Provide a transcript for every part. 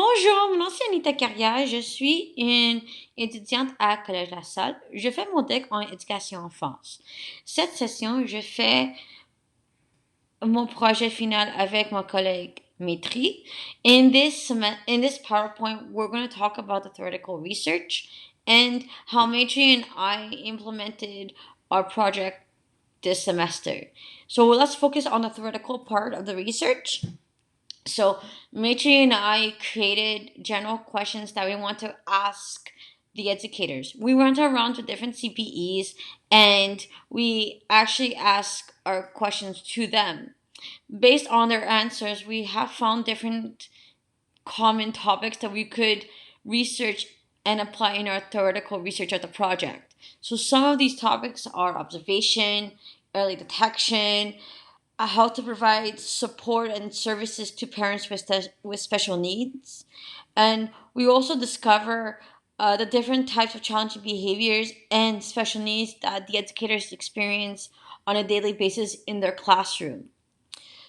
Bonjour, mon nom c'est Anita Carrière, je suis une étudiante à Collège La Salle. Je fais mon DEC en éducation enfance. Cette session, je fais mon projet final avec mon collègue Maitri. In this PowerPoint, we're going to talk about the theoretical research and how Maitri and I implemented our project this semester. So let's focus on the theoretical part of the research. So Maitri and I created general questions that we want to ask the educators. We went around to different CPEs and we actually asked our questions to them. Based on their answers, we have found different common topics that we could research and apply in our theoretical research of the project. So some of these topics are observation, early detection, how to provide support and services to parents with special needs. And we also discover the different types of challenging behaviors and special needs that the educators experience on a daily basis in their classroom.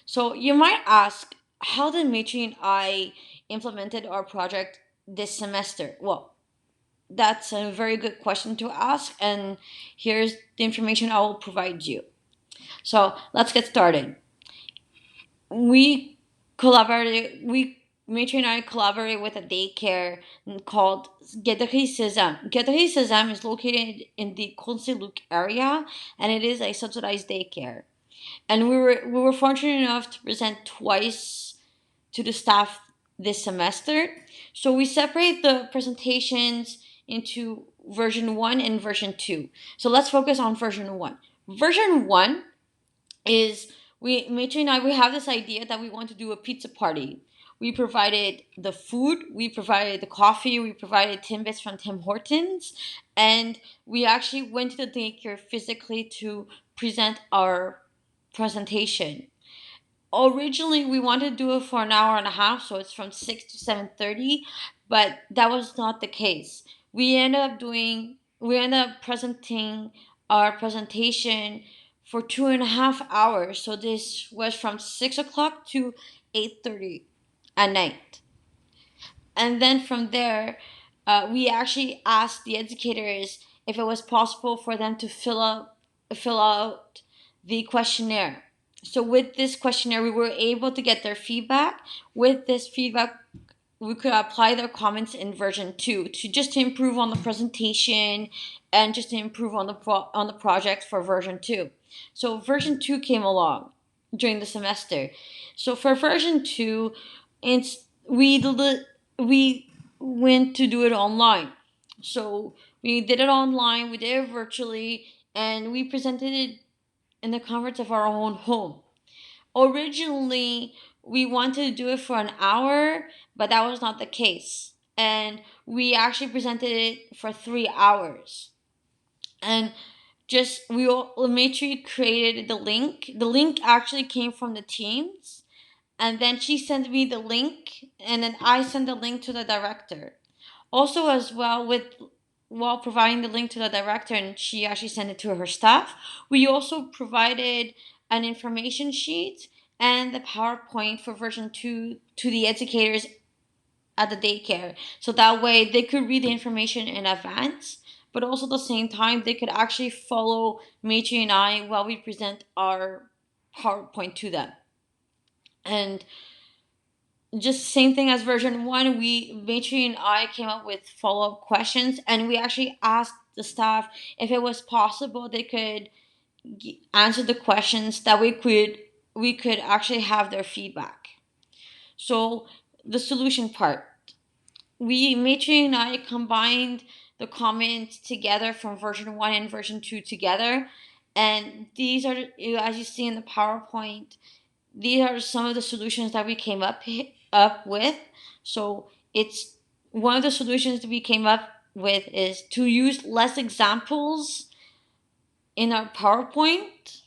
So you might ask, how did Matri and I implemented our project this semester? Well, that's a very good question to ask, and here's the information I will provide you. So let's get started. We Matri and I collaborate with a daycare called Getahi Sezam. Getahi Sezam is located in the Luke area, and it is a subsidized daycare. And we were fortunate enough to present twice to the staff this semester. So we separate the presentations into version 1 and version 2. So let's focus on version 1. Version 1 is Mitri and I, we have this idea that we want to do a pizza party. We provided the food, we provided the coffee, we provided Timbits from Tim Hortons, and we actually went to the daycare physically to present our presentation. Originally, we wanted to do it for an hour and a half, so it's from 6 to 7:30, but that was not the case. We ended up presenting our presentation for 2.5 hours. So this was from 6 o'clock to 8:30 at night. And then from there, we actually asked the educators if it was possible for them to fill out the questionnaire. So with this questionnaire, we were able to get their feedback. With this feedback, we could apply their comments in version 2 to improve on the presentation and just to improve on the project for version 2. So version 2 came along during the semester. So for version 2, it's we went to do it online. So we did it online, we did it virtually, and we presented it in the comforts of our own home. Originally, we wanted to do it for an hour, but that was not the case. And we actually presented it for 3 hours. And just we all Matri created the link. The link actually came from the teams, and then she sent me the link, and then I sent the link to the director. Also, as well, while providing the link to the director, and she actually sent it to her staff, we also provided an information sheet and the PowerPoint for version 2 to the educators at the daycare. So that way they could read the information in advance, but also at the same time they could actually follow Matri and I while we present our PowerPoint to them. And just same thing as version 1, Matri and I came up with follow-up questions, and we actually asked the staff if it was possible they could answer the questions that we could actually have their feedback. So the solution part, Matri and I combined the comments together from version 1 and version 2 together, and these are, as you see in the PowerPoint, these are some of the solutions that we came up with. So it's one of the solutions that we came up with is to use less examples in our PowerPoint.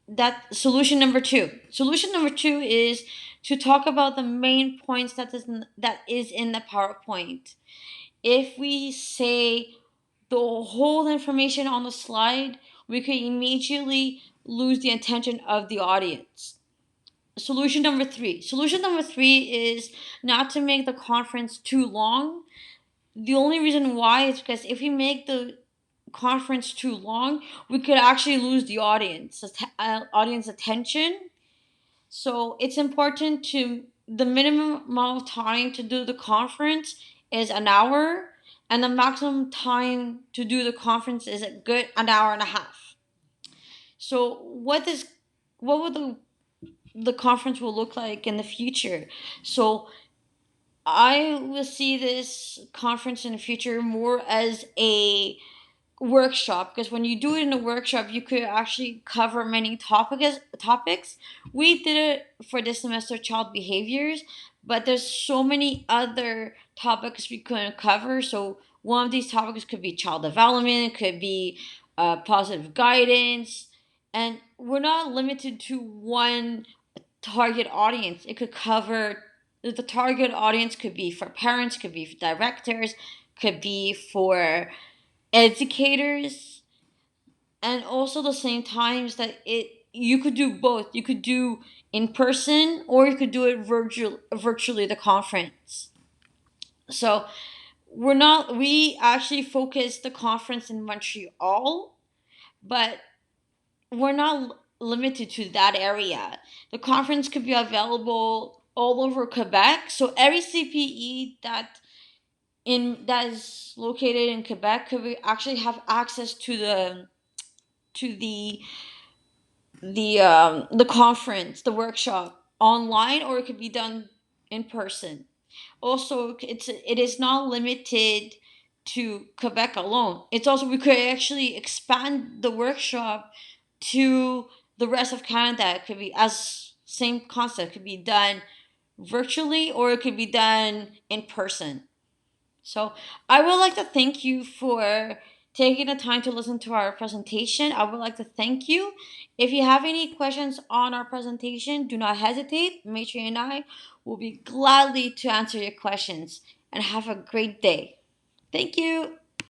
That solution number 2. Solution number 2 is to talk about the main points that is in the PowerPoint. If we say the whole information on the slide, we could immediately lose the attention of the audience. Solution number three is not to make the conference too long. The only reason why is because if we make the conference too long, we could actually lose the audience attention. So it's important to the minimum amount of time to do the conference is an hour, and the maximum time to do the conference is a good an hour and a half. So what would the conference will look like in the future? So I will see this conference in the future more as a workshop, because when you do it in a workshop you could actually cover many topics. We did it for this semester, child behaviors, but there's so many other topics we couldn't cover. So one of these topics could be child development, it could be positive guidance, and we're not limited to one target audience. It could cover the target audience could be for parents, could be for directors, could be for educators, and also the same times that it you could do both. You could do in person or you could do it virtually the conference. So we actually focus the conference in Montreal, but we're not limited to that area. The conference could be available all over Quebec. So every CPE that is located in Quebec could actually have access to the conference, the workshop online, or it could be done in person. Also, it is not limited to Quebec alone. It's also we could actually expand the workshop to the rest of Canada. It could be as same concept. It could be done virtually or it could be done in person. So I would like to thank you for taking the time to listen to our presentation. I would like to thank you. If you have any questions on our presentation, do not hesitate. Matri and I will be gladly to answer your questions. And have a great day. Thank you.